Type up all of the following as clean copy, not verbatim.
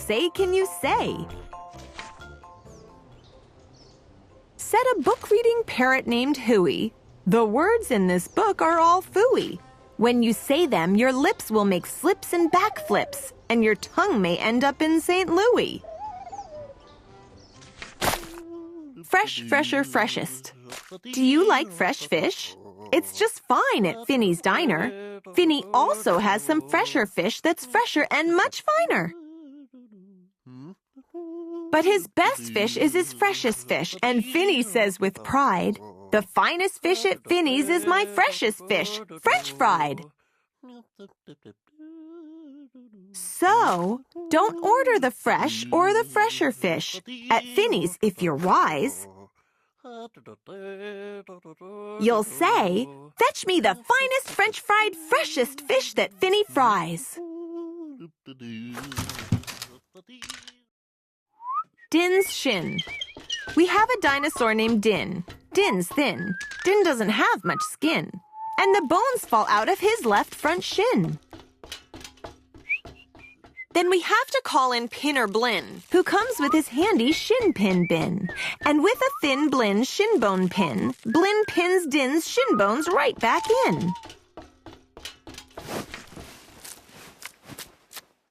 say can you say? Said a book-reading parrot named Hooey, "The words in this book are all phooey. When you say them, your lips will make slips and backflips, and your tongue may end up in St. Louis." Fresh, fresher, freshest. Do you like fresh fish? It's just fine at Finny's Diner. Finny also has some fresher fish that's fresher and much finer. But his best fish is his freshest fish, and Finny says with pride, "The finest fish at Finny's is my freshest fish, French fried." So, don't order the fresh or the fresher fish at Finny's if you're wise. You'll say, "Fetch me the finest French fried freshest fish that Finny fries." Din's shin. We have a dinosaur named Din. Din's thin. Din doesn't have much skin. And the bones fall out of his left front shin. Then we have to call in Pinner Blinn, who comes with his handy shin pin bin. And with a thin Blinn shin bone pin, Blinn pins Din's shin bones right back in.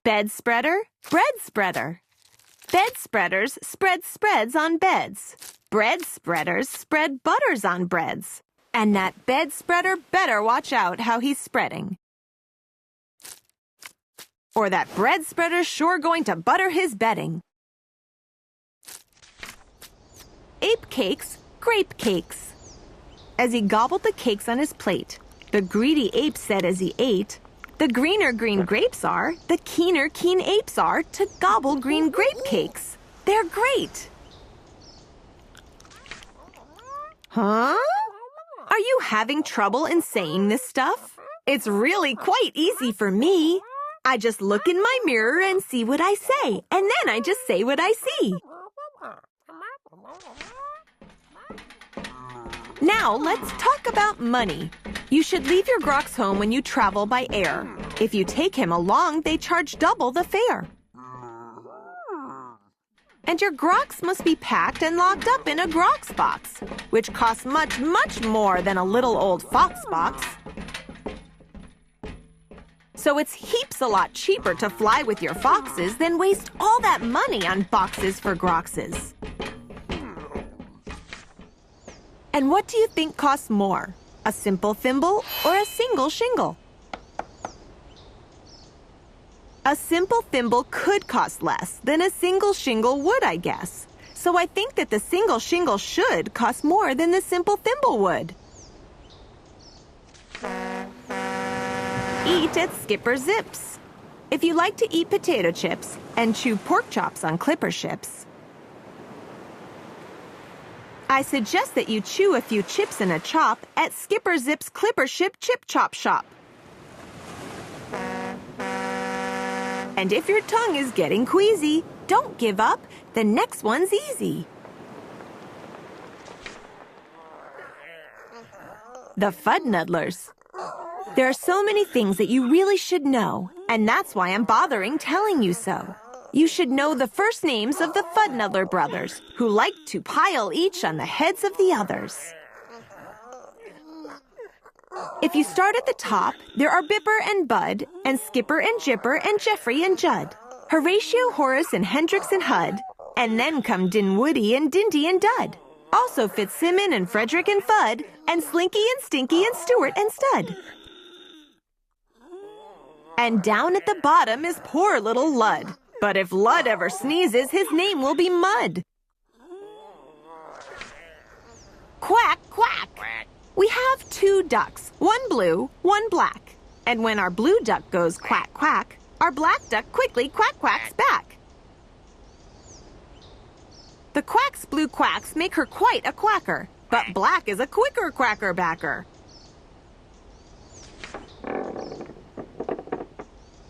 Bed spreader, bread spreader. Bed spreaders spread spreads on beds. Bread spreaders spread butters on breads. And that bed spreader better watch out how he's spreading. Or that bread spreader's sure going to butter his bedding. Ape cakes, grape cakes. As he gobbled the cakes on his plate, the greedy ape said as he ate, "The greener green grapes are, the keener keen apes are to gobble green grape cakes. They're great." Huh? Are you having trouble in saying this stuff? It's really quite easy for me. I just look in my mirror and see what I say, and then I just say what I see. Now let's talk about money. You should leave your grox home when you travel by air. If you take him along, they charge double the fare. And your grox must be packed and locked up in a grox box, which costs much, much more than a little old fox box. So it's heaps a lot cheaper to fly with your foxes than waste all that money on boxes for groxes. And what do you think costs more, a simple thimble or a single shingle? A simple thimble could cost less than a single shingle would, I guess. So I think that the single shingle should cost more than the simple thimble would. Eat at Skipper Zips. If you like to eat potato chips and chew pork chops on clipper ships, I suggest that you chew a few chips in a chop at Skipper Zip's Clipper Ship Chip Chop Shop. And if your tongue is getting queasy, don't give up. The next one's easy. The Fudnuddlers. There are so many things that you really should know, and that's why I'm bothering telling you so. You should know the first names of the Fudnuddler brothers, who like to pile each on the heads of the others. If you start at the top, there are Bipper and Bud, and Skipper and Jipper, and Jeffrey and Judd, Horatio, Horace, and Hendrix and Hud, and then come Dinwoody and Dinty and Dud. Also Fitzsimmon and Frederick and Fudd, and Slinky and Stinky and Stuart and Stud. And down at the bottom is poor little Lud. But if Lud ever sneezes, his name will be Mud. Quack, quack. We have 2 ducks, one blue, one black. And when our blue duck goes quack, quack, our black duck quickly quack, quacks back. The quack's blue quacks make her quite a quacker, but black is a quicker quacker backer.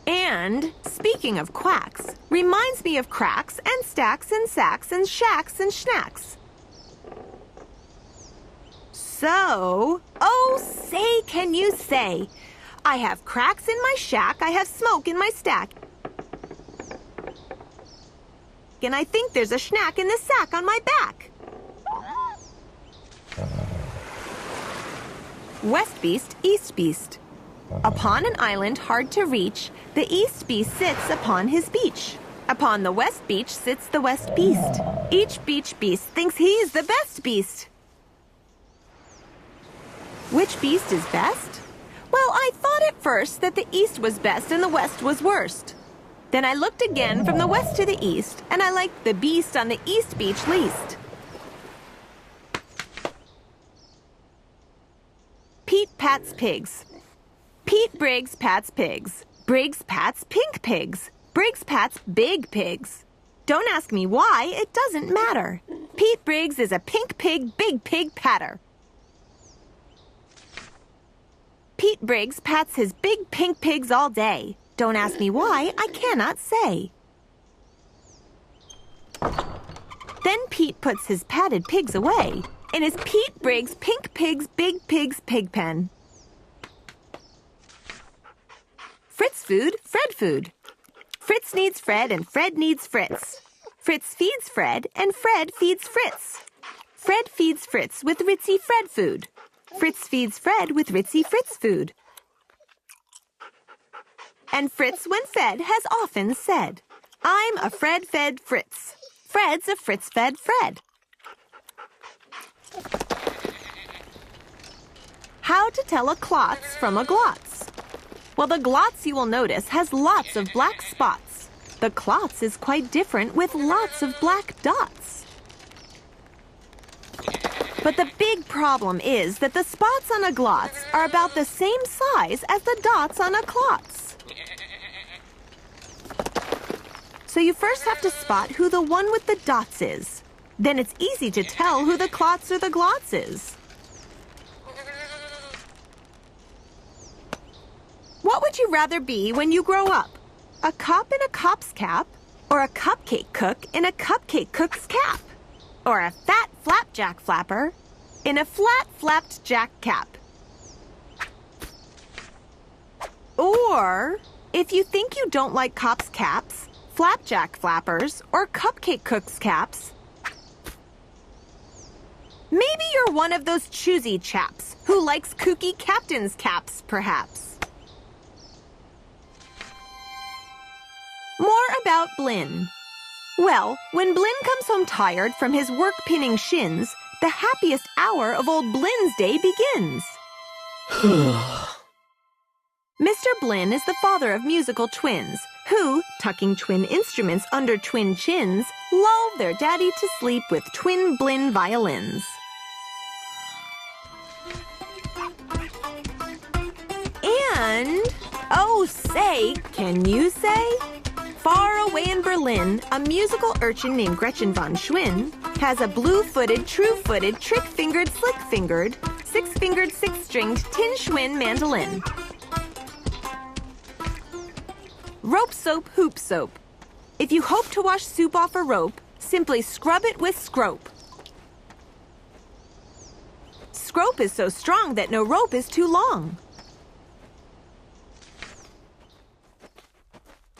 And, speaking of quacks, reminds me of cracks and stacks and sacks and shacks and schnacks. So, oh, say can you say, I have cracks in my shack, I have smoke in my stack. and I think there's a schnack in the sack on my back. West beast, east beast. Upon an island hard to reach, the east beast sits upon his beach. Upon the west beach sits the west beast. Each beach beast thinks he's the best beast. Which beast is best? Well, I thought at first that the east was best and the west was worst. Then I looked again from the west to the east, and I liked the beast on the east beach least. Pete pats pigs. Pete Briggs pats pigs. Briggs pats pink pigs. Briggs pats big pigs. Don't ask me why, it doesn't matter. Pete Briggs is a pink pig, big pig patter. Pete Briggs pats his big pink pigs all day. Don't ask me why, I cannot say. Then Pete puts his patted pigs away in his Pete Briggs Pink Pigs Big Pigs pig pen. Fritz food, Fred food. Fritz needs Fred and Fred needs Fritz. Fritz feeds Fred and Fred feeds Fritz. Fred feeds Fritz with Ritzy Fred food. Fritz feeds Fred with Ritzy Fritz food. And Fritz, when fed, has often said, I'm a Fred-fed Fritz. Fred's a Fritz-fed Fred. How to tell a klotz from a glotz? Well, the glotz, you will notice, has lots of black spots. The klotz is quite different with lots of black dots. But the big problem is that the spots on a glotz are about the same size as the dots on a klotz. So you first have to spot who the one with the dots is. Then it's easy to tell who the klotz or the glotz is. What would you rather be when you grow up? A cop in a cop's cap? Or a cupcake cook in a cupcake cook's cap? Or a fat flapjack flapper in a flat flapped jack cap? Or, if you think you don't like cops' caps, flapjack flappers, or cupcake cooks' caps, maybe you're one of those choosy chaps who likes kooky captain's caps, perhaps. More about Blinn. Well, when Blinn comes home tired from his work-pinning shins, the happiest hour of old Blinn's day begins. Mr. Blinn is the father of musical twins, who, tucking twin instruments under twin chins, lull their daddy to sleep with twin Blinn violins. And, oh say, can you say? Far away in Berlin, a musical urchin named Gretchen von Schwinn has a blue-footed, true-footed, trick-fingered, slick-fingered, six-fingered, six-stringed tin Schwinn mandolin. Rope soap, hoop soap. If you hope to wash soup off a rope, simply scrub it with scrope. Scrope is so strong that no rope is too long.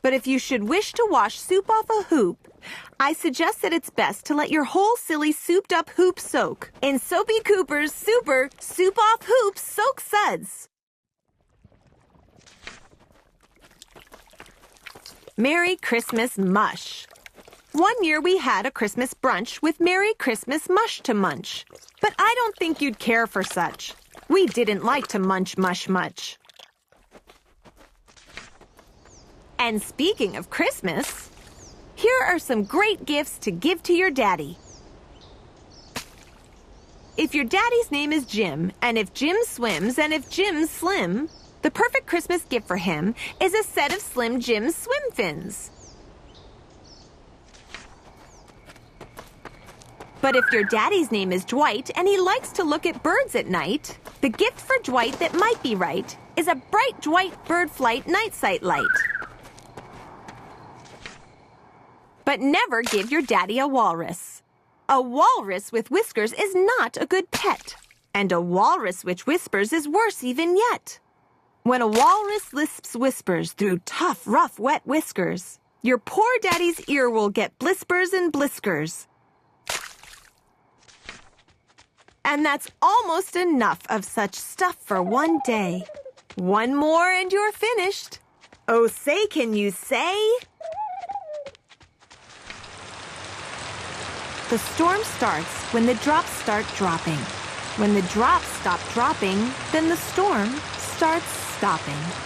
But if you should wish to wash soup off a hoop, I suggest that it's best to let your whole silly souped-up hoop soak in Soapy Cooper's super soup-off hoops soak suds. Merry Christmas mush. One year we had a Christmas brunch with Merry Christmas mush to munch. But I don't think you'd care for such. We didn't like to munch mush much. And speaking of Christmas, here are some great gifts to give to your daddy. If your daddy's name is Jim, and if Jim swims, and if Jim's slim, the perfect Christmas gift for him is a set of Slim Jim swim fins. But if your daddy's name is Dwight and he likes to look at birds at night, the gift for Dwight that might be right is a bright Dwight bird flight night sight light. But never give your daddy a walrus. A walrus with whiskers is not a good pet, and a walrus which whispers is worse even yet. When a walrus lisps whispers through tough, rough, wet whiskers, Your poor daddy's ear will get blispers and bliskers. And that's almost enough of such stuff for one day. One more and you're finished. Oh, say, can you say? The storm starts when the drops start dropping. When the drops stop dropping, then the storm starts stopping.